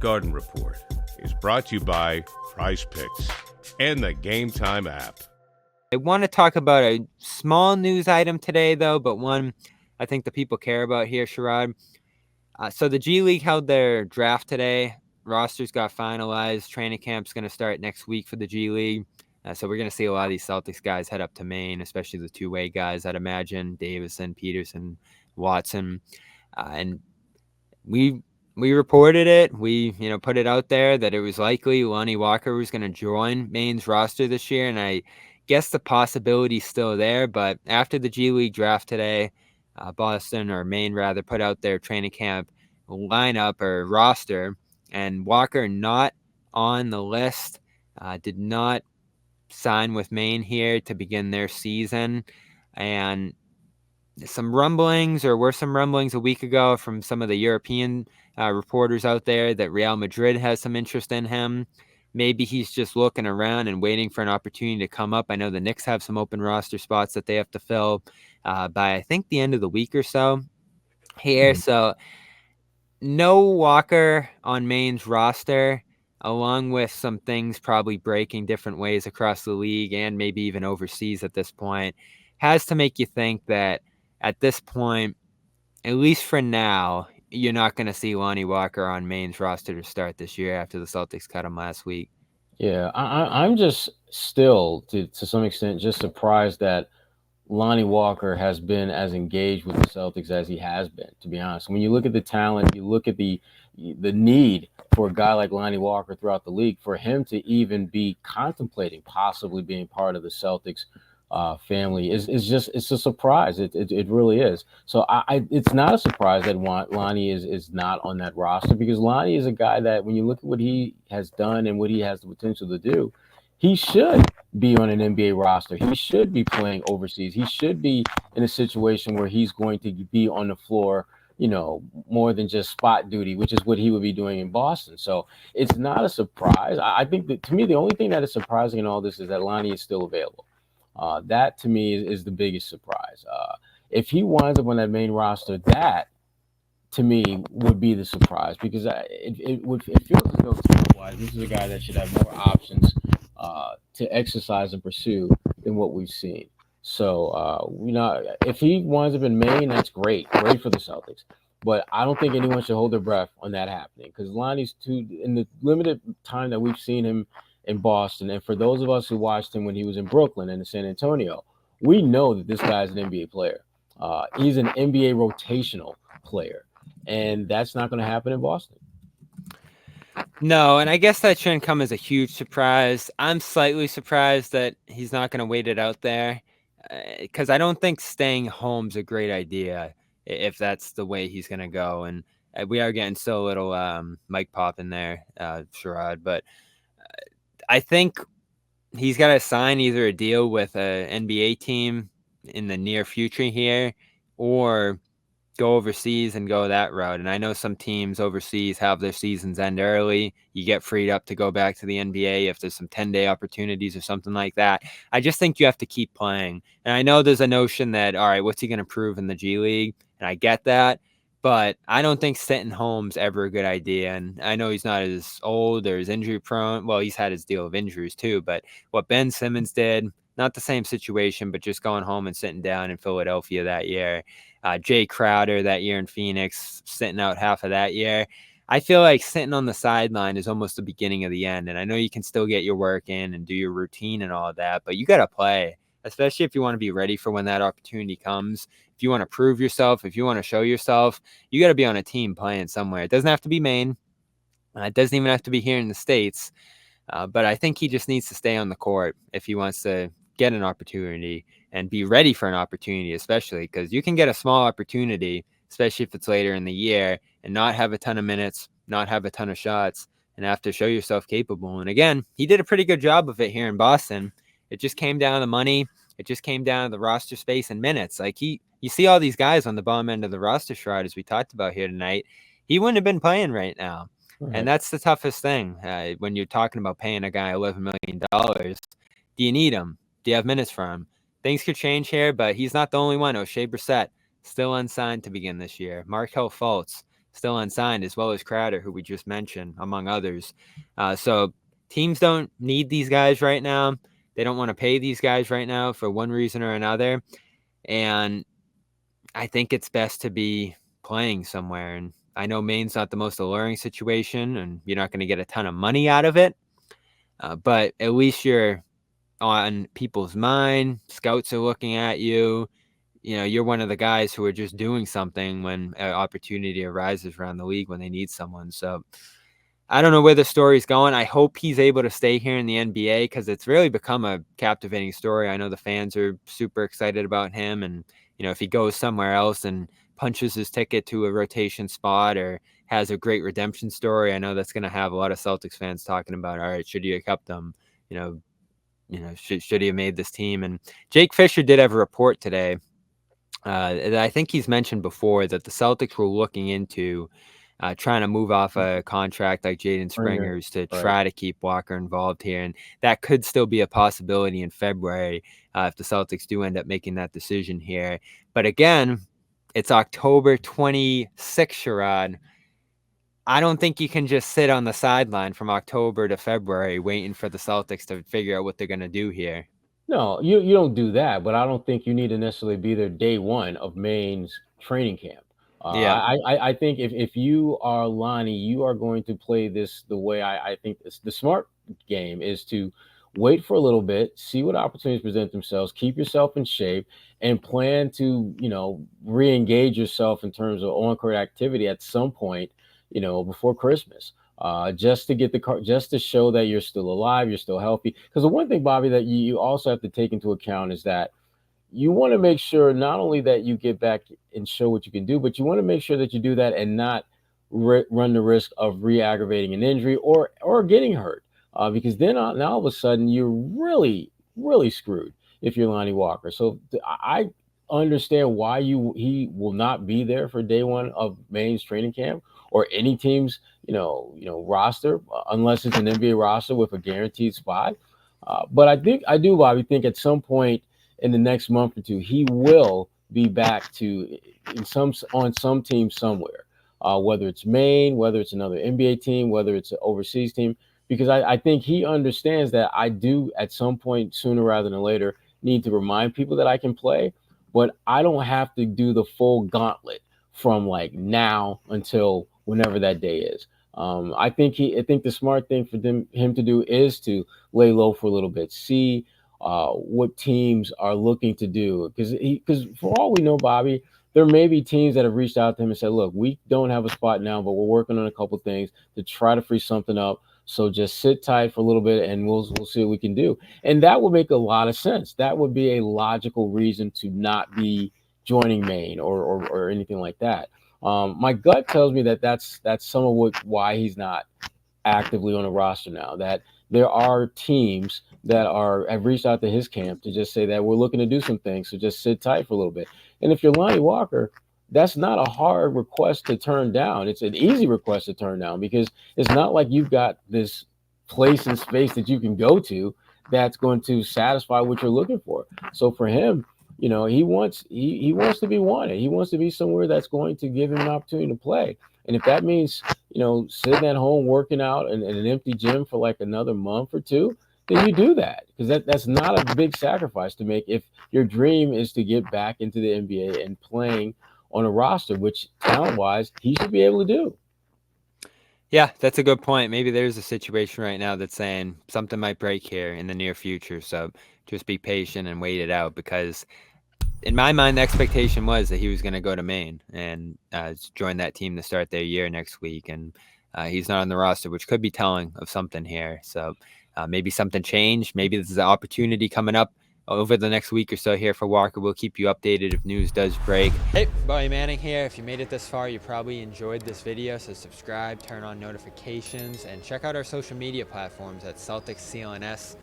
Garden Report is brought to you by Prize Picks and the Game Time app. I want to talk about a small news item today, though, but one I think the people care about here, Sherrod. So the G League held their draft today. Rosters got finalized. Training camp's going to start next week for the G League. So we're going to see a lot of these Celtics guys head up to Maine, especially the two-way guys, I'd imagine, Davison, Peterson, Watson. And we reported it. We put it out there that it was likely Lonnie Walker was going to join Maine's roster this year, and I guess the possibility's still there. But after the G League draft today, Boston, or Maine rather, put out their training camp lineup or roster, and Walker not on the list, did not sign with Maine here to begin their season. And were some rumblings a week ago from some of the European reporters out there that Real Madrid has some interest in him. Maybe he's just looking around and waiting for an opportunity to come up. I know the Knicks have some open roster spots that they have to fill by, I think, the end of the week or so here. So no Walker on Maine's roster, along with some things probably breaking different ways across the league and maybe even overseas at this point, has to make you think that at this point, at least for now, you're not going to see Lonnie Walker on Maine's roster to start this year after the Celtics cut him last week. Yeah, I'm just still, to some extent, just surprised that Lonnie Walker has been as engaged with the Celtics as he has been, to be honest. When you look at the talent, you look at the need for a guy like Lonnie Walker throughout the league, for him to even be contemplating possibly being part of the Celtics family it's a surprise. It really is. So it's not a surprise that Lonnie is not on that roster, because Lonnie is a guy that, when you look at what he has done and what he has the potential to do, he should be on an NBA roster. He should be playing overseas. He should be in a situation where he's going to be on the floor, more than just spot duty, which is what he would be doing in Boston. So it's not a surprise. I think that, to me, the only thing that is surprising in all this is that Lonnie is still available. That, to me, is the biggest surprise. If he winds up on that main roster, that, to me, would be the surprise, because it feels as though, talent-wise, this is a guy that should have more options to exercise and pursue than what we've seen. So, if he winds up in Maine, that's great for the Celtics. But I don't think anyone should hold their breath on that happening, because Lonnie's in the limited time that we've seen him in Boston, and for those of us who watched him when he was in Brooklyn and in San Antonio, we know that this guy's an NBA player. He's an NBA rotational player, and that's not going to happen in Boston. No, and I guess that shouldn't come as a huge surprise. I'm slightly surprised that he's not going to wait it out there, because I don't think staying home's a great idea if that's the way he's going to go. And we are getting so little mic pop in there, Sherrod, but I think he's got to sign either a deal with an NBA team in the near future here, or go overseas and go that route. And I know some teams overseas have their seasons end early. You get freed up to go back to the NBA if there's some 10-day opportunities or something like that. I just think you have to keep playing. And I know there's a notion that, all right, what's he going to prove in the G League? And I get that. But I don't think sitting home's ever a good idea. And I know he's not as old or as injury prone. Well, he's had his deal of injuries too. But what Ben Simmons did, not the same situation, but just going home and sitting down in Philadelphia that year. Jay Crowder that year in Phoenix, sitting out half of that year. I feel like sitting on the sideline is almost the beginning of the end. And I know you can still get your work in and do your routine and all of that, but you got to play, especially if you want to be ready for when that opportunity comes. If you want to prove yourself, if you want to show yourself, you got to be on a team playing somewhere. It doesn't have to be Maine. It doesn't even have to be here in the States. But I think he just needs to stay on the court if he wants to get an opportunity and be ready for an opportunity, especially because you can get a small opportunity, especially if it's later in the year, and not have a ton of minutes, not have a ton of shots, and have to show yourself capable. And again, he did a pretty good job of it here in Boston. It just came down to the money. It just came down to the roster space and minutes. Like you see all these guys on the bottom end of the roster, Sherrod, as we talked about here tonight. He wouldn't have been playing right now. Right. And that's the toughest thing when you're talking about paying a guy $11 million. Do you need him? Do you have minutes for him? Things could change here, but he's not the only one. O'Shea Brissett, still unsigned to begin this year. Markelle Fultz, still unsigned, as well as Crowder, who we just mentioned, among others. So teams don't need these guys right now. They don't want to pay these guys right now for one reason or another. And I think it's best to be playing somewhere. And I know Maine's not the most alluring situation, and you're not going to get a ton of money out of it. But at least you're on people's mind. Scouts are looking at you. You know, you're one of the guys who are just doing something when an opportunity arises around the league when they need someone. So I don't know where the story's going. I hope he's able to stay here in the NBA because it's really become a captivating story. I know the fans are super excited about him. And, you know, if he goes somewhere else and punches his ticket to a rotation spot or has a great redemption story, I know that's going to have a lot of Celtics fans talking about, all right, should you have kept him? You know, should he have made this team? And Jake Fisher did have a report today. I think he's mentioned before that the Celtics were looking into trying to move off a contract like Jaden Springer's to try to keep Walker involved here. And that could still be a possibility in February if the Celtics do end up making that decision here. But again, it's October 26th, Sherrod. I don't think you can just sit on the sideline from October to February waiting for the Celtics to figure out what they're going to do here. No, you don't do that, but I don't think you need to necessarily be there day one of Maine's training camp. I think if you are Lonnie, you are going to play this the way I think the smart game is to wait for a little bit, see what opportunities present themselves, keep yourself in shape, and plan to, re-engage yourself in terms of on-court activity at some point, before Christmas. Just to get just to show that you're still alive, you're still healthy. Because the one thing, Bobby, that you also have to take into account is that you want to make sure not only that you get back and show what you can do, but you want to make sure that you do that and not run the risk of re-aggravating an injury or getting hurt. Because then now all of a sudden you're really, really screwed if you're Lonnie Walker. So I understand why he will not be there for day one of Maine's training camp or any team's roster, unless it's an NBA roster with a guaranteed spot. But I do, Bobby, think at some point in the next month or two, he will be back on some team somewhere, whether it's Maine, whether it's another NBA team, whether it's an overseas team, because I think he understands that I do at some point sooner rather than later need to remind people that I can play, but I don't have to do the full gauntlet from like now until whenever that day is. I think the smart thing for him to do is to lay low for a little bit, see what teams are looking to do. Because for all we know, Bobby, there may be teams that have reached out to him and said, look, we don't have a spot now, but we're working on a couple things to try to free something up. So just sit tight for a little bit and we'll see what we can do. And that would make a lot of sense. That would be a logical reason to not be joining Maine or anything like that. My gut tells me that's some of why he's not actively on a roster now, that there are teams that have reached out to his camp to just say that we're looking to do some things, so just sit tight for a little bit. And if you're Lonnie Walker, that's not a hard request to turn down. It's an easy request to turn down because it's not like you've got this place and space that you can go to that's going to satisfy what you're looking for. So for him, he wants to be wanted. He wants to be somewhere that's going to give him an opportunity to play. And if that means, sitting at home working out in an empty gym for like another month or two, then you do that, because that's not a big sacrifice to make if your dream is to get back into the NBA and playing on a roster, which talent-wise he should be able to do. Yeah, that's a good point. Maybe there's a situation right now that's saying something might break here in the near future. So just be patient and wait it out, because in my mind, the expectation was that he was going to go to Maine and join that team to start their year next week. And he's not on the roster, which could be telling of something here. So maybe something changed. Maybe this is an opportunity coming up over the next week or so here for Walker. We'll keep you updated if news does break. Hey, Bobby Manning here. If you made it this far, you probably enjoyed this video. So subscribe, turn on notifications, and check out our social media platforms at Celtics CLNS.